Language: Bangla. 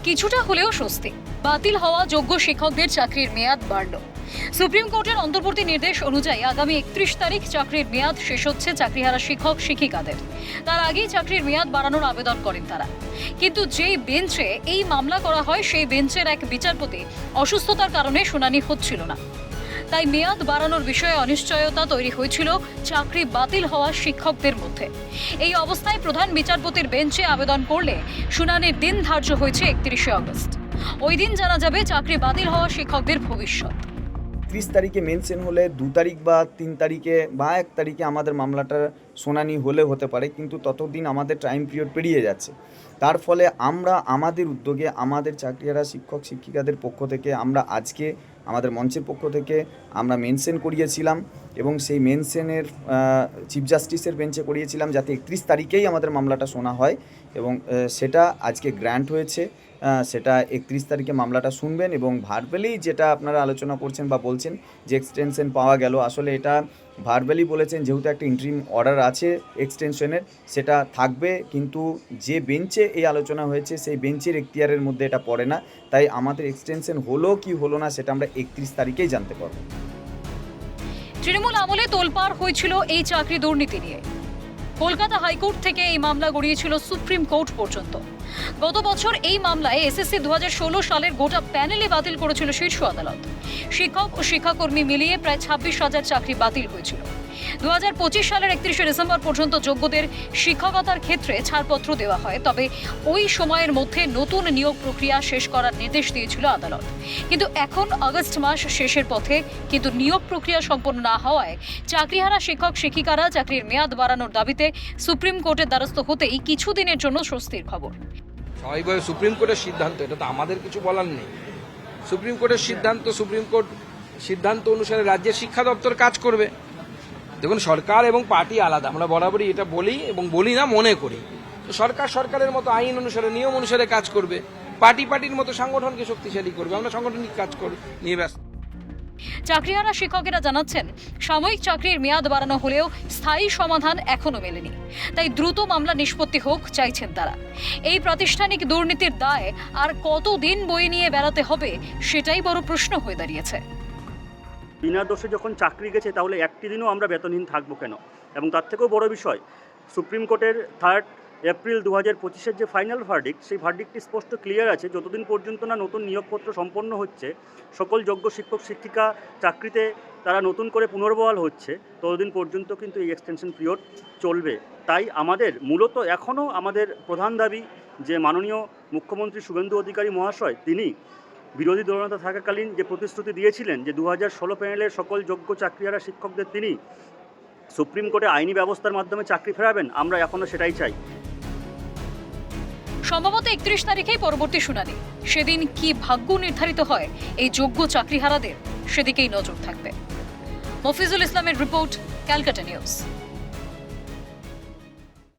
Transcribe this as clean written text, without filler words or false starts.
কিছুটা হলেও স্বস্তি। বাতিল হওয়া যোগ্য শিক্ষকদের চাকরির মেয়াদ বাড়ল। সুপ্রিম কোর্টের অন্তর্বর্তী নির্দেশ অনুযায়ী আগামী 31 তারিখ চাকরির মেয়াদ শেষ হচ্ছে চাকরিহারা শিক্ষক শিক্ষিকাদের। তার আগেই চাকরির মেয়াদ বাড়ানোর আবেদন করেন তারা। কিন্তু যেই বেঞ্চে এই মামলা করা হয় সেই বেঞ্চের এক বিচারপতি অসুস্থতার কারণে শুনানি হচ্ছিল না। তাই মেয়াদ বাড়ানোর বিষয়ে অনিশ্চয়তা তৈরি হয়েছিল চাকরি বাতিল হওয়া শিক্ষকদের মধ্যে। এই অবস্থায় প্রধান বিচারপতির বেঞ্চে আবেদন করলে শুনানির দিন ধার্য হয়েছে 31শে আগস্ট। ওই দিন জানা যাবে চাকরি বাতিল হওয়া শিক্ষকদের ভবিষ্যৎ। 30 তারিখে মেনশন হলে 2 তারিখ বা 3 তারিখে বা 1 তারিখে আমাদের মামলাটা শুনানি হলে হতে পারে, কিন্তু ততদিন আমাদের টাইম পিরিয়ড পেরিয়ে যাচ্ছে। তার ফলে আমরা আমাদের উদ্যোগে আমাদের চাকরিহারা শিক্ষক শিক্ষিকাদের পক্ষ থেকে আমরা আজকে আমাদের মঞ্চের পক্ষ থেকে আমরা মেনশন করিয়েছিলাম এবং সেই মেনশনের চিফ জাস্টিসের বেঞ্চে করিয়েছিলাম যাতে 31 তারিখেই আমাদের মামলাটা শোনা হয় এবং সেটা আজকে গ্র্যান্ট হয়েছে। সেটা 31 তারিখে মামলাটা শুনবেন এবং ভার্বালি যেটা আপনারা আলোচনা করছেন বা বলছেন যে এক্সটেনশন পাওয়া গেল, আসলে এটা ভার্বালি বলেছেন যেহেতু একটা ইন্টারিম অর্ডার আছে এক্সটেনশনের সেটা থাকবে, কিন্তু যে বেঞ্চে এই আলোচনা হয়েছে সেই বেঞ্চের এখতিয়ারের মধ্যে এটা পড়ে না। তাই আমাদের এক্সটেনশন হলো কি হলো না সেটা আমরা 31 তারিখেই জানতে পারবো। তৃণমূল আমলে তোলপাড় হয়েছিল এই চাকরি দুর্নীতি নিয়ে। কলকাতা হাইকোর্ট থেকে এই মামলা গড়িয়েছিল সুপ্রিম কোর্ট পর্যন্ত। গত বছর এই মামলায় এসএসসি 2016 সালের গোটা প্যানেলই বাতিল করেছিল শীর্ষ আদালত। শিক্ষক ও শিক্ষাকর্মী মিলিয়ে প্রায় 26,000 চাকরি বাতিল হয়েছিল। 2025 সালের 31শে ডিসেম্বর পর্যন্ত যোগ্যদের শিক্ষকতার ক্ষেত্রে ছাড়পত্র দেওয়া হয়, তবে ওই সময়ের মধ্যে নতুন নিয়োগ প্রক্রিয়া শেষ করার নির্দেশ দিয়েছিল আদালত। কিন্তু এখন আগস্ট মাস শেষের পথে, কিন্তু নিয়োগ প্রক্রিয়া সম্পন্ন না হওয়ায় চাকরিহারা শিক্ষক শিক্ষিকারা চাকরির মেয়াদ বাড়ানোর দাবিতে সুপ্রিম কোর্টের দ্বারস্থ হতেই কিছুদিনের জন্য স্বস্তির খবর। স্বাভাবিকভাবে সুপ্রিম কোর্টের সিদ্ধান্ত, এটা তো আমাদের কিছু বলার নেই। সুপ্রিম কোর্টের সিদ্ধান্ত, সুপ্রিম কোর্ট সিদ্ধান্ত অনুসারে রাজ্যের শিক্ষা দপ্তর কাজ করবে। দেখুন, সরকার এবং পার্টি আলাদা, আমরা বরাবরই এটা বলি এবং বলি না মনে করি। তো সরকার সরকারের মতো আইন অনুসারে নিয়ম অনুসারে কাজ করবে, পার্টি পার্টির মতো সংগঠনকে শক্তিশালী করবে। আমরা সাংগঠনিক কাজ নিয়ে ব্যস্ত। চাকরিহারা শিক্ষকেরা জানাচ্ছেন সাময়িক চাকরির মেয়াদ বাড়ানো হলেও স্থায়ী সমাধান এখনো মেলেনি, তাই দ্রুত মামলা নিষ্পত্তি হোক চাইছেন তারা। এই প্রাতিষ্ঠানিক দুর্নীতির দায় আর কতদিন বয়ে নিয়ে বেড়াতে হবে সেটাই বড় প্রশ্ন হয়ে দাঁড়িয়েছে। বিনা দোষে যখন চাকরি গেছে তাহলে একটি দিনও আমরা বেতনহীন থাকবো কেন? এবং তার থেকেও বড় বিষয়, সুপ্রিম কোর্টের 3 এপ্রিল 2025-এর যে ফাইনাল ভার্ডিক্ট, সেই ভার্ডিক্টটি স্পষ্ট ক্লিয়ার আছে, যতদিন পর্যন্ত না নতুন নিয়োগপত্র সম্পন্ন হচ্ছে, সকল যোগ্য শিক্ষক শিক্ষিকা চাকরিতে তারা নতুন করে পুনর্বহাল হচ্ছে, ততদিন পর্যন্ত কিন্তু এই এক্সটেনশন পিরিয়ড চলবে। তাই আমাদের মূলত এখনও আমাদের প্রধান দাবি যে মাননীয় মুখ্যমন্ত্রী শুভেন্দু অধিকারী মহাশয় তিনি বিরোধী দলনেতা থাকাকালীন যে প্রতিশ্রুতি দিয়েছিলেন যে 2016 প্যানেলের সকল যোগ্য চাকরিহারা শিক্ষকদের তিনি সুপ্রিম কোর্টে আইনি ব্যবস্থার মাধ্যমে চাকরি ফেরাবেন, আমরা এখনও সেটাই চাই। সম্ভবত 31 তারিখেই পরবর্তী শুনানি। সেদিন কি ভাগ্য নির্ধারিত হয় এই যোগ্য চাকরিহারাদের, সেদিকেই নজর থাকবে। মফিজুল ইসলামের রিপোর্ট, ক্যালকাটা নিউজ।